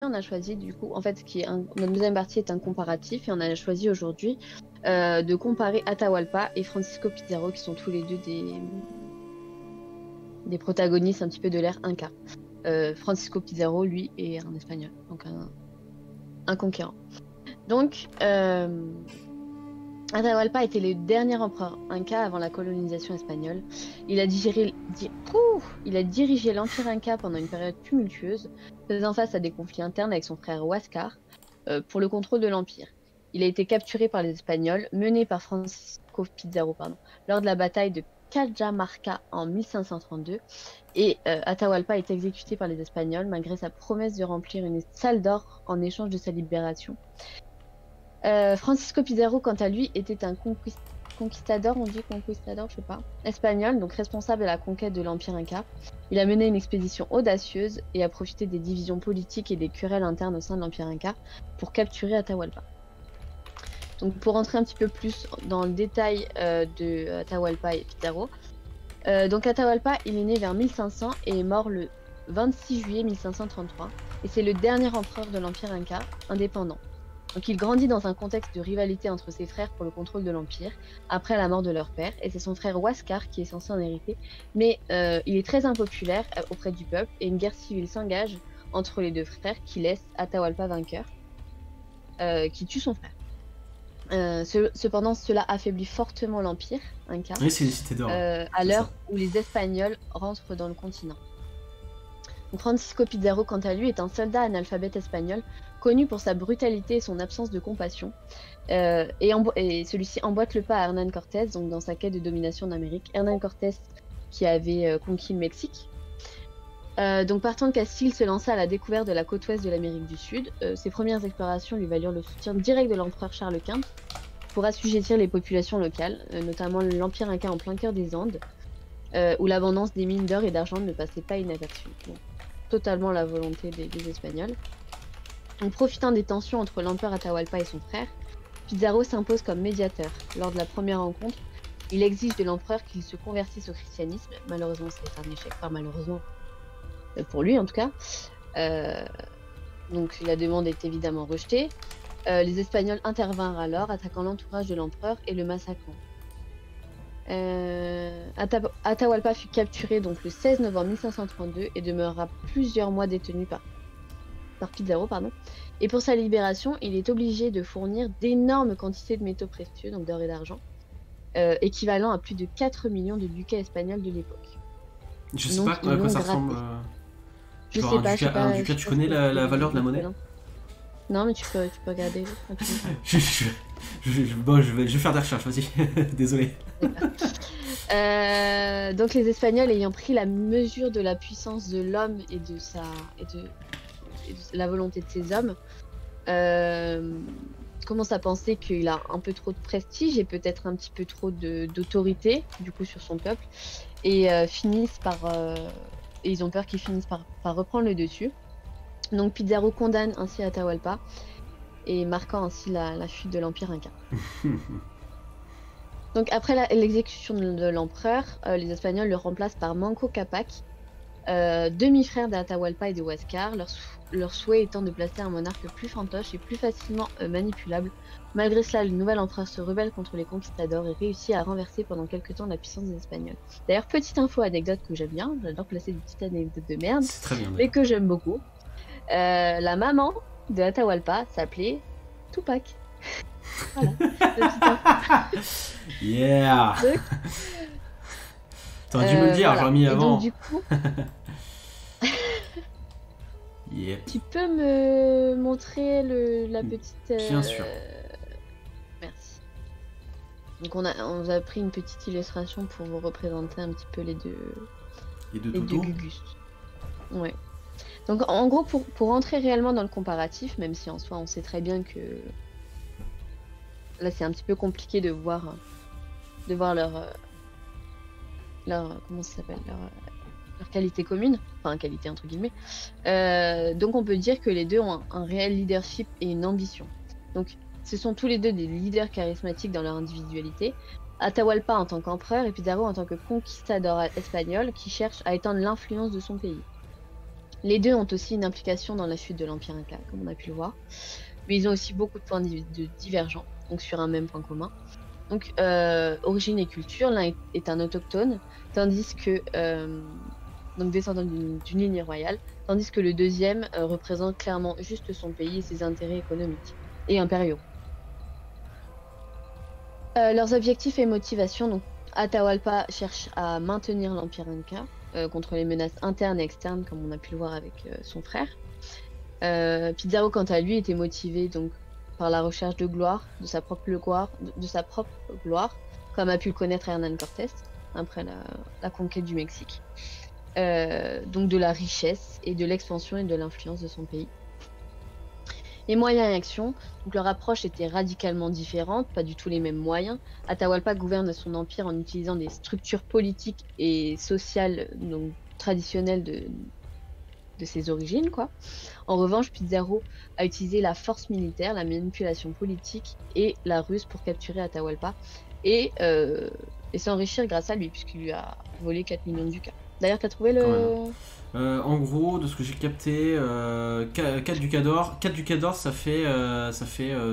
on a choisi du coup, en fait, notre deuxième partie est un comparatif et on a choisi aujourd'hui de comparer Atahualpa et Francisco Pizarro qui sont tous les deux des protagonistes un petit peu de l'ère Inca. Francisco Pizarro, lui, est un espagnol, donc un conquérant. Donc, Atahualpa était le dernier empereur Inca avant la colonisation espagnole. Il a dirigé l'Empire Inca pendant une période tumultueuse, faisant face à des conflits internes avec son frère Huáscar pour le contrôle de l'Empire. Il a été capturé par les Espagnols, mené par Francisco Pizarro, lors de la bataille de Cajamarca en 1532, et Atahualpa est exécuté par les Espagnols malgré sa promesse de remplir une salle d'or en échange de sa libération. Francisco Pizarro, quant à lui, était un conquistador, on dit conquistador, je sais pas, espagnol, donc responsable de la conquête de l'Empire Inca. Il a mené une expédition audacieuse et a profité des divisions politiques et des querelles internes au sein de l'Empire Inca pour capturer Atahualpa. Donc pour rentrer un petit peu plus dans le détail de Atahualpa et Pizarro, donc Atahualpa, il est né vers 1500 et est mort le 26 juillet 1533, et c'est le dernier empereur de l'Empire Inca indépendant. Donc il grandit dans un contexte de rivalité entre ses frères pour le contrôle de l'Empire, après la mort de leur père, et c'est son frère Huáscar qui est censé en hériter, mais il est très impopulaire auprès du peuple, et une guerre civile s'engage entre les deux frères qui laisse Atahualpa vainqueur, qui tue son frère. Cependant, cela affaiblit fortement l'Empire Inca, Oui, c'est les cités d'or. à l'heure où les Espagnols rentrent dans le continent. Donc, Francisco Pizarro, quant à lui, est un soldat analphabète espagnol, connu pour sa brutalité et son absence de compassion. Et celui-ci emboîte le pas à Hernán Cortés, donc dans sa quête de domination d'Amérique. Hernán Cortés qui avait conquis le Mexique. Donc partant de Castille, il se lança à la découverte de la côte ouest de l'Amérique du Sud. Ses premières explorations lui valurent le soutien direct de l'empereur Charles Quint pour assujettir les populations locales, notamment l'Empire Inca en plein cœur des Andes, où l'abondance des mines d'or et d'argent ne passait pas inaperçue. Donc, totalement la volonté des Espagnols. En profitant des tensions entre l'empereur Atahualpa et son frère, Pizarro s'impose comme médiateur. Lors de la première rencontre, il exige de l'empereur qu'il se convertisse au christianisme. Malheureusement, c'est un échec, enfin malheureusement pour lui en tout cas. Donc la demande est évidemment rejetée. Les Espagnols intervinrent alors, attaquant l'entourage de l'empereur et le massacrant. Atahualpa fut capturé donc le 16 novembre 1532 et demeurera plusieurs mois détenu par Pizarro. Et pour sa libération, il est obligé de fournir d'énormes quantités de métaux précieux, donc d'or et d'argent, équivalent à plus de 4 millions de ducats espagnols de l'époque. Je sais pas à quoi ça ressemble. Je sais pas. Un ducat, tu connais la valeur de la monnaie? Non, mais tu peux regarder. je vais faire des recherches, vas-y. Désolé. Donc les Espagnols ayant pris la mesure de la puissance de l'homme et de la volonté de ses hommes, commencent à penser qu'il a un peu trop de prestige et peut-être un petit peu trop d'autorité du coup sur son peuple, et ils ont peur qu'ils finissent par reprendre le dessus. Donc Pizarro condamne ainsi Atahualpa, et marquant ainsi la fuite de l'Empire Inca. Donc après l'exécution de l'empereur, les Espagnols le remplacent par Manco Cápac, demi-frère d'Atahualpa et de Huáscar, leur souhait étant de placer un monarque plus fantoche et plus facilement manipulable. Malgré cela, le nouvel empereur se rebelle contre les conquistadors et réussit à renverser pendant quelques temps la puissance des Espagnols. D'ailleurs, petite anecdote que j'aime bien, j'adore placer des petites anecdotes de merde, mais que j'aime beaucoup. La maman de Atahualpa s'appelait Tupac. Voilà. Yeah. T'aurais dû me le dire, voilà. J'aurais mis avant. Donc, du coup, yep. Tu peux me montrer la petite... Bien sûr. Merci. Donc on a pris une petite illustration pour vous représenter un petit peu les deux Gugus. Ouais. Donc en gros, pour rentrer réellement dans le comparatif, même si en soi on sait très bien que là c'est un petit peu compliqué de voir leur comment ça s'appelle, leur qualité commune, enfin qualité entre guillemets. Donc on peut dire que les deux ont un réel leadership et une ambition. Donc ce sont tous les deux des leaders charismatiques dans leur individualité. Atahualpa en tant qu'empereur et Pizarro en tant que conquistador espagnol qui cherche à étendre l'influence de son pays. Les deux ont aussi une implication dans la chute de l'Empire Inca, comme on a pu le voir. Mais ils ont aussi beaucoup de points divergents, donc sur un même point commun. Donc, origine et culture, l'un est un autochtone, tandis que, donc descendant d'une lignée royale, tandis que le deuxième représente clairement juste son pays et ses intérêts économiques et impériaux. Leurs objectifs et motivations, donc Atahualpa cherche à maintenir l'Empire Inca contre les menaces internes et externes, comme on a pu le voir avec son frère. Pizarro, quant à lui, était motivé donc par la recherche de gloire, de sa propre gloire, comme a pu le connaître Hernán Cortés après la conquête du Mexique. Donc de la richesse et de l'expansion et de l'influence de son pays. Les moyens et actions, donc leur approche était radicalement différente, pas du tout les mêmes moyens. Atahualpa gouverne son empire en utilisant des structures politiques et sociales donc, traditionnelles de ses origines, quoi. En revanche, Pizarro a utilisé la force militaire, la manipulation politique et la ruse pour capturer Atahualpa et s'enrichir grâce à lui, puisqu'il lui a volé 4 millions de ducats. D'ailleurs, t'as trouvé le... En gros, de ce que j'ai capté, 4 ducats d'or, ça fait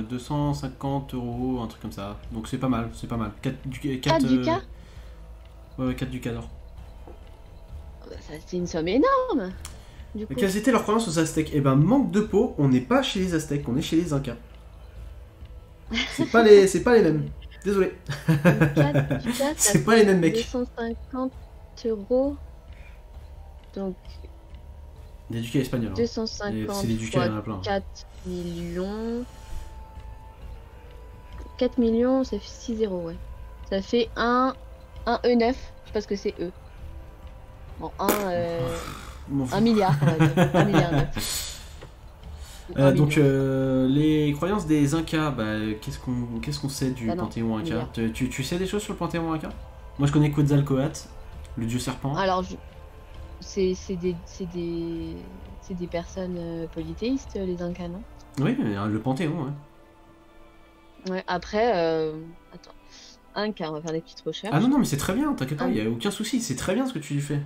250 €, un truc comme ça. Donc c'est pas mal, c'est pas mal. 4 ducats Ouais, 4 ducats d'or. C'est une somme énorme. Du coup. Quelles étaient leurs croyances aux Aztèques? Eh ben, manque de peau, on n'est pas chez les Aztèques, on est chez les Incas. C'est pas les mêmes. Désolé. C'est pas les mêmes mecs. 250 €. Donc. Des ducats espagnols. 250 c'est des ducats, il y en a plein. 4 millions. 4 millions, ça fait 6 0, ouais. Ça fait un E9. Je sais pas ce que c'est E. Bon, 1 milliard, on va dire. 1 milliard 9. Donc les croyances des Incas, bah, qu'est-ce qu'on sait du panthéon Inca? Tu sais des choses sur le panthéon Inca? Moi je connais Quetzalcoatl, le dieu serpent. Alors c'est des personnes polythéistes, les Incas, non? Oui, le panthéon, ouais. Ouais, après, attends. Inca, on va faire des petites recherches. Ah non, mais c'est très bien, t'inquiète pas, il n'y a aucun souci, c'est très bien ce que tu fais.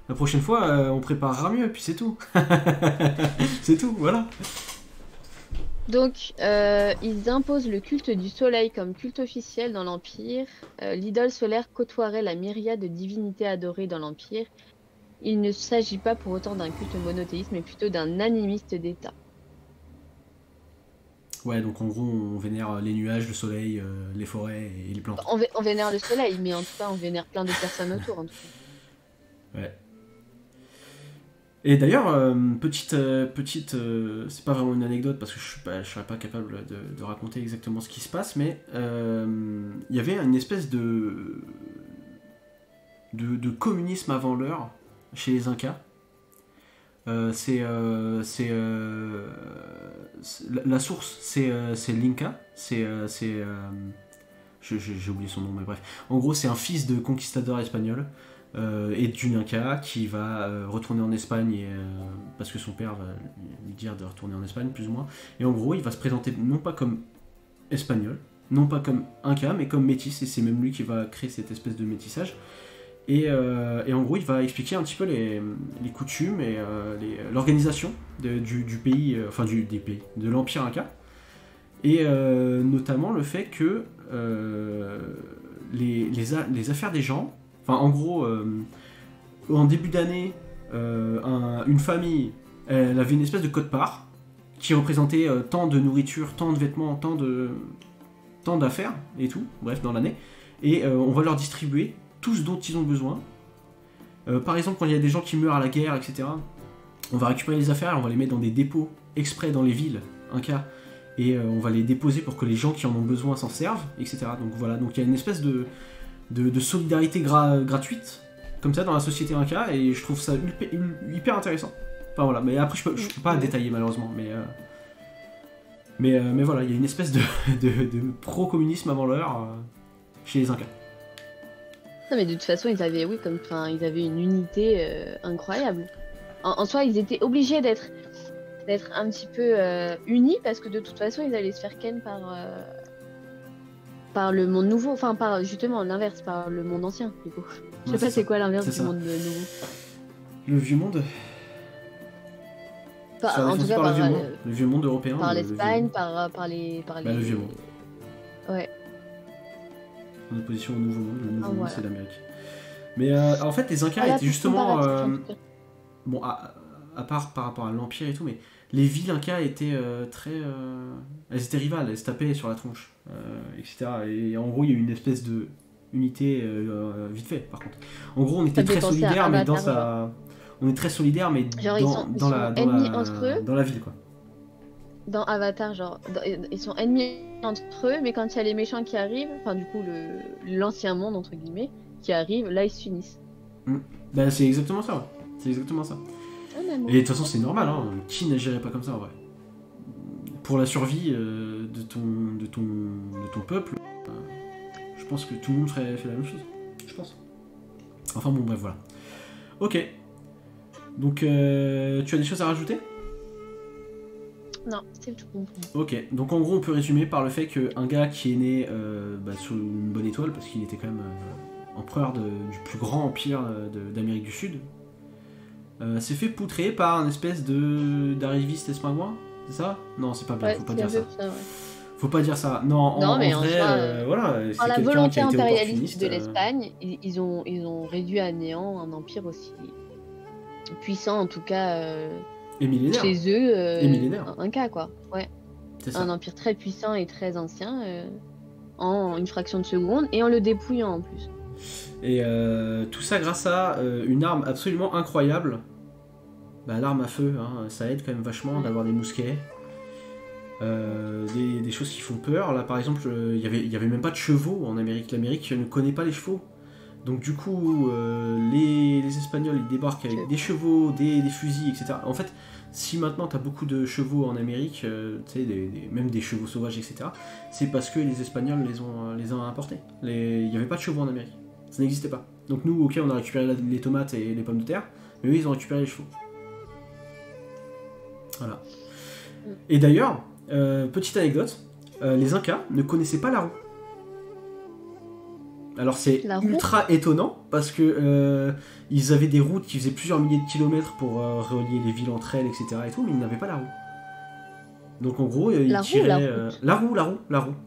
La prochaine fois, on préparera mieux, puis c'est tout. C'est tout, voilà. Donc, ils imposent le culte du soleil comme culte officiel dans l'Empire. L'idole solaire côtoierait la myriade de divinités adorées dans l'Empire. Il ne s'agit pas pour autant d'un culte monothéiste, mais plutôt d'un animiste d'État. Ouais, donc en gros, on vénère les nuages, le soleil, les forêts et les plantes. On vénère le soleil, mais en tout cas, on vénère plein de personnes autour, en tout cas. Ouais. Et d'ailleurs, petite, c'est pas vraiment une anecdote parce que je serais pas capable de raconter exactement ce qui se passe, mais il y avait une espèce de communisme avant l'heure chez les Incas. La source, c'est l'Inca, j'ai oublié son nom, mais bref. En gros, c'est un fils de conquistador espagnol. Et d'une Inca qui va retourner en Espagne parce que son père va lui dire de retourner en Espagne plus ou moins, et en gros il va se présenter non pas comme espagnol, non pas comme Inca, mais comme métis, et c'est même lui qui va créer cette espèce de métissage, et en gros il va expliquer un petit peu les coutumes et l'organisation du pays, enfin des pays, de l'Empire Inca, et notamment le fait que les affaires des gens. Enfin, en gros, en début d'année, une famille, elle avait une espèce de code-part qui représentait tant de nourriture, tant de vêtements, tant d'affaires et tout, bref, dans l'année. Et on va leur distribuer tout ce dont ils ont besoin. Par exemple, quand il y a des gens qui meurent à la guerre, etc., on va récupérer les affaires, on va les mettre dans des dépôts exprès dans les villes, Inca, et on va les déposer pour que les gens qui en ont besoin s'en servent, etc. Donc voilà, donc il y a une espèce de solidarité gratuite comme ça dans la société Inca, et je trouve ça hyper intéressant. Enfin voilà, mais après je peux pas détailler malheureusement, mais voilà, il y a une espèce de pro-communisme avant l'heure chez les Incas. Non, mais de toute façon ils avaient une unité incroyable. En soi, ils étaient obligés d'être un petit peu unis, parce que de toute façon ils allaient se faire ken par le monde nouveau, enfin par justement l'inverse, par le monde ancien du coup. Je sais pas c'est quoi l'inverse du monde nouveau. Le vieux monde. faire En tout défoncer cas, par le vieux monde européen. par le vieux l'Espagne, monde. par les. Le vieux monde. Ouais. En opposition au nouveau monde. Le nouveau monde, Voilà. c'est l'Amérique. Mais en fait, les Incas Voilà étaient pour justement. comparatif, en tout cas. Bon, à part par rapport à l'Empire et tout, mais les villes Incas étaient très. Elles étaient rivales, elles se tapaient sur la tronche, etc. Et en gros, il y a eu une espèce de unité vite fait, par contre. En gros, on était Ça me fait très penser à solidaires, mais dans Avatar, genre. sa. On est très solidaires, mais Genre, ils sont ennemis entre eux. dans la ville, quoi. Dans Avatar, genre, ils sont ennemis entre eux, mais quand il y a les méchants qui arrivent, enfin, du coup, l'ancien monde, entre guillemets, qui arrive, là, ils s'unissent. Bah, c'est exactement ça, ouais. C'est exactement ça. Ah, mais bon. Et de toute façon, c'est normal, hein. Qui n'agirait pas comme ça, en vrai? Pour la survie de ton peuple, je pense que tout le monde fait la même chose. Je pense. Enfin bon, bref, voilà. Ok. Donc, tu as des choses à rajouter? Non, c'est tout bon. Ok. Donc, en gros, on peut résumer par le fait qu'un gars qui est né sous une bonne étoile, parce qu'il était quand même empereur du plus grand empire d'Amérique du Sud, s'est fait poutrer par un espèce d'arriviste espingouin. C'est ça? Non, c'est pas bien, Ouais, faut pas dire ça. ouais. Faut pas dire ça. Non, Non, mais en en vrai, soi, voilà, par c'est la quelqu'un volonté qui a été impérialiste opportuniste. de l'Espagne, ils ont réduit à néant un empire aussi puissant, en tout cas Et millénaire. chez eux, Et millénaire. un cas quoi. Ouais. C'est ça. Un empire très puissant et très ancien en une fraction de seconde et en le dépouillant en plus. Et tout ça grâce à une arme absolument incroyable. Bah, l'arme à feu, hein, ça aide quand même vachement d'avoir des mousquets. Des choses qui font peur. Là, par exemple, il y avait même pas de chevaux en Amérique. L'Amérique ne connaît pas les chevaux. Donc du coup, les Espagnols, ils débarquent avec des chevaux, des fusils, etc. En fait, si maintenant tu as beaucoup de chevaux en Amérique, tu sais, même des chevaux sauvages, etc., c'est parce que les Espagnols les ont importés. Il n'y avait pas de chevaux en Amérique. Ça n'existait pas. Donc nous, ok, on a récupéré les tomates et les pommes de terre, mais eux, ils ont récupéré les chevaux. Voilà. Et d'ailleurs, petite anecdote, les Incas ne connaissaient pas la roue. Alors c'est ultra étonnant parce que ils avaient des routes qui faisaient plusieurs milliers de kilomètres pour relier les villes entre elles, etc. et tout, mais ils n'avaient pas la roue. Donc en gros, ils tiraient la roue.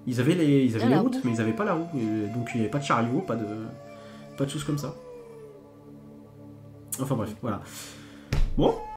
Ils avaient les routes, mais ils n'avaient pas la roue. Et donc il n'y avait pas de chariot, pas de choses comme ça. Enfin bref, voilà. Bon.